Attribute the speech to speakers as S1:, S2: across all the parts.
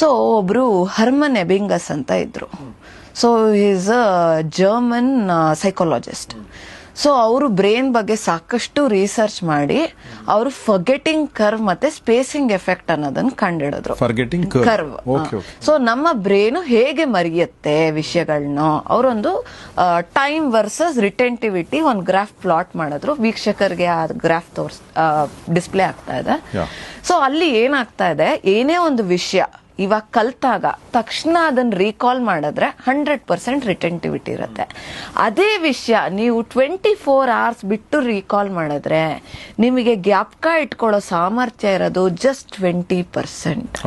S1: So ಒಬ್ರು ಹರ್ಮನ್ ಎಬಿಂಗಸ್ ಅಂತ ಇದ್ರು. So is a German psychologist. So ಅವರು ಬ್ರೈನ್ ಬಗ್ಗೆ ಸಾಕಷ್ಟು ರಿಸರ್ಚ್ ಮಾಡಿ ಅವರು ಫರ್ಗೆಟಿಂಗ್ ಕರ್ವ್ ಮತ್ತೆ ಸ್ಪೇಸಿಂಗ್ ಎಫೆಕ್ಟ್ ಅನ್ನೋದನ್ನ ಕಂಡಿಡಿದ್ರು. ಕರ್ವ್. ಸೊ ನಮ್ಮ ಬ್ರೈನ್ ಹೇಗೆ ಮರೆಯುತ್ತೆ ವಿಷಯಗಳನ್ನ ಅವರೊಂದು ಟೈಮ್ ವರ್ಸಸ್ ರಿಟೆಂಟಿವಿಟಿ ಒಂದು ಗ್ರಾಫ್ ಪ್ಲಾಟ್ ಮಾಡಿದ್ರು. ವೀಕ್ಷಕರಿಗೆ ಆ ಗ್ರಾಫ್ ಡಿಸ್ಪ್ಲೇ ಆಗ್ತಾ ಇದೆ. ಸೊ ಅಲ್ಲಿ ಏನಾಗ್ತಾ ಇದೆ, ಏನೇ ಒಂದು ವಿಷಯ ಇವಾಗ ಕಲ್ತಾಗ ತಕ್ಷಣ ಅದನ್ನ ರೀಕಾಲ್ ಮಾಡಿದ್ರೆ 100% ರಿಟೆಂಟಿವಿಟಿ ಇರುತ್ತೆ. ಅದೇ ವಿಷಯ ನೀವು 24 hours ಬಿಟ್ಟು ರೀಕಾಲ್ ಮಾಡಿದ್ರೆ ನಿಮಗೆ ಜ್ಞಾಪಕ ಇಟ್ಕೊಳ್ಳೋ ಸಾಮರ್ಥ್ಯ ಇರೋದು ಜಸ್ಟ್ 20%.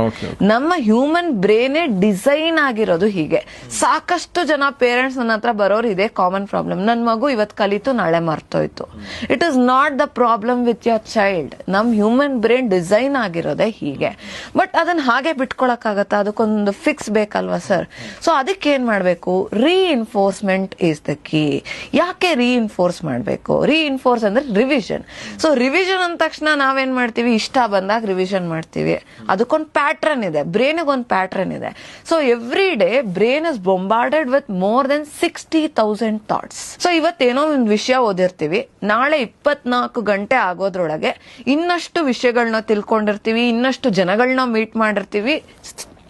S1: ನಮ್ಮ ಹ್ಯೂಮನ್ ಬ್ರೈನೇ ಡಿಸೈನ್ ಆಗಿರೋದು ಹೀಗೆ. ಸಾಕಷ್ಟು ಜನ ಪೇರೆಂಟ್ಸ್ ನನ್ನ ಹತ್ರ ಬರೋರು ಇದೇ ಕಾಮನ್ ಪ್ರಾಬ್ಲಮ್. ನನ್ನ ಮಗು ಇವತ್ತು ಕಲಿತು ನಾಳೆ ಮರ್ತೋಯ್ತು. It is not the problem with your child. ನಮ್ ಹ್ಯೂಮನ್ ಬ್ರೈನ್ ಡಿಸೈನ್ ಆಗಿರೋದೇ ಹೀಗೆ. ಬಟ್ ಅದನ್ನ ಹಾಗೆ ಬಿಟ್ಕೊಳಕ್ ಆಗತ್ತಾ? ಅದಕ್ಕೊಂದು ಫಿಕ್ಸ್ ಬೇಕಲ್ವಾ ಸರ್? ಸೊ ಅದಕ್ಕೆ ಏನ್ ಮಾಡ್ಬೇಕು? Reinforcement is the key. ಯಾಕೆ ರೀಇನ್ಫೋರ್ಸ್ ಮಾಡ್ಬೇಕು? ರೀಇನ್ಫೋರ್ಸ್ ಅಂದ್ರೆ ರಿವಿಷನ್. ಸೊ ರಿವಿಷನ್ ಅಂದ ತಕ್ಷಣ ನಾವೇನ್ ಮಾಡ್ತೀವಿ, ಇಷ್ಟ ಬಂದಾಗ ರಿವಿಷನ್ ಮಾಡ್ತೀವಿ. ಅದಕ್ಕೊಂದು ಪ್ಯಾಟ್ರನ್ ಇದೆ, ಬ್ರೈನ್ಗೆ ಒಂದು ಪ್ಯಾಟ್ರನ್ ಇದೆ. So every day brain is bombarded with more than 60,000 thoughts. So ಇವತ್ತೇನೋ ಒಂದು ವಿಷಯ ಓದಿರ್ತೀವಿ, ನಾಳೆ 24 ಗಂಟೆ ಆಗೋದ್ರೊಳಗೆ ಇನ್ನಷ್ಟು ವಿಷಯಗಳನ್ನ ತಿಳ್ಕೊಂಡಿರ್ತೀವಿ, ಇನ್ನಷ್ಟು ಜನಗಳನ್ನ ಮೀಟ್ ಮಾಡಿರ್ತೀವಿ,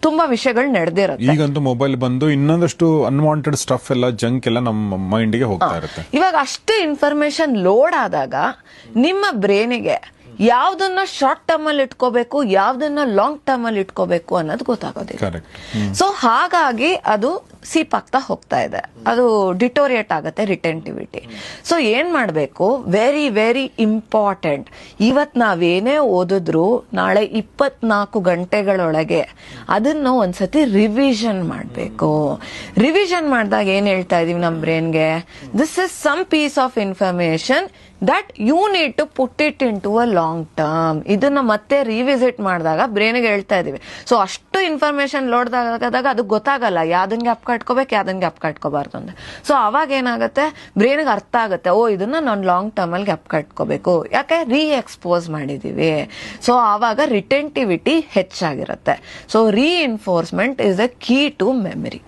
S1: ತುಂಬಾ ವಿಷಯಗಳು ನಡೆದಿರುತ್ತೆ.
S2: ಈಗಂತೂ ಮೊಬೈಲ್ ಬಂದು ಇನ್ನೊಂದಷ್ಟು ಅನ್ವಾಂಟೆಡ್ ಸ್ಟಫ್ ಎಲ್ಲ ಜಂಕ್ ಎಲ್ಲ ನಮ್ಮ ಮೈಂಡ್ಗೆ ಹೋಗ್ತಾ ಇರುತ್ತೆ.
S1: ಇವಾಗ ಅಷ್ಟು ಇನ್ಫಾರ್ಮೇಶನ್ ಲೋಡ್ ಆದಾಗ ನಿಮ್ಮ ಬ್ರೈನಿಗೆ ಯಾವ್ದನ್ನ ಶಾರ್ಟ್ ಟರ್ಮ್ ಅಲ್ಲಿ ಇಟ್ಕೋಬೇಕು, ಯಾವ್ದನ್ನ ಲಾಂಗ್ ಟರ್ಮ್ ಅಲ್ಲಿ ಇಟ್ಕೋಬೇಕು ಅನ್ನೋದು ಗೊತ್ತಾಗೋದಿಲ್ಲ. ಸೊ ಹಾಗಾಗಿ ಅದು ಸೀಪಾಗ್ತಾ ಹೋಗ್ತಾ ಇದೆ, ಅದು ಡಿಟೋರಿಯೇಟ್ ಆಗುತ್ತೆ ರಿಟೆಂಟಿವಿಟಿ. ಸೊ ಏನ್ ಮಾಡ್ಬೇಕು? Very very important. ಇವತ್ ನಾವೇನೇ ಓದಿದ್ರು ನಾಳೆ 24 ಗಂಟೆಗಳೊಳಗೆ ಅದನ್ನ ಒಂದ್ಸತಿ ರಿವಿಷನ್ ಮಾಡ್ಬೇಕು. ರಿವಿಷನ್ ಮಾಡಿದಾಗ ಏನ್ ಹೇಳ್ತಾ ಇದೀವಿ ನಮ್ ಬ್ರೈನ್ಗೆ? This is some piece of information that you need to put it into a long term. ಇದನ್ನ ಮತ್ತೆ ರಿವಿಸಿಟ್ ಮಾಡಿದಾಗ ಬ್ರೈನ್ಗೆ ಹೇಳ್ತಾ ಇದೀವಿ. ಸೊ ಅಷ್ಟು ಇನ್ಫಾರ್ಮೇಶನ್ ಲೋಡ್ ಆದಾಗ ಅದು ಗೊತ್ತಾಗಲ್ಲ ಯಾವ್ದನ್ಗೆ ಜ್ಞಾಪಕ ಇಟ್ಕೋಬೇಕು, ಯಾವ್ದನ್ಗೆ ಜ್ಞಾಪಕ ಇಟ್ಕೋಬಾರ್ದು ಅಂತ. ಸೊ ಅವಾಗ ಏನಾಗುತ್ತೆ, ಬ್ರೈನ್ಗೆ ಅರ್ಥ ಆಗುತ್ತೆ, ಓ ಇದನ್ನ ನಾನು ಲಾಂಗ್ ಟರ್ಮ್ ಅಲ್ಲಿ ಜ್ಞಾಪಕ ಇಟ್ಕೋಬೇಕು, ಯಾಕೆ ಎಕ್ಸ್ಪೋಸ್ ಮಾಡಿದೀವಿ. ಸೊ ಆವಾಗ ರಿಟೆಂಟಿವಿಟಿ ಹೆಚ್ಚಾಗಿರುತ್ತೆ. So reinforcement is a key to memory.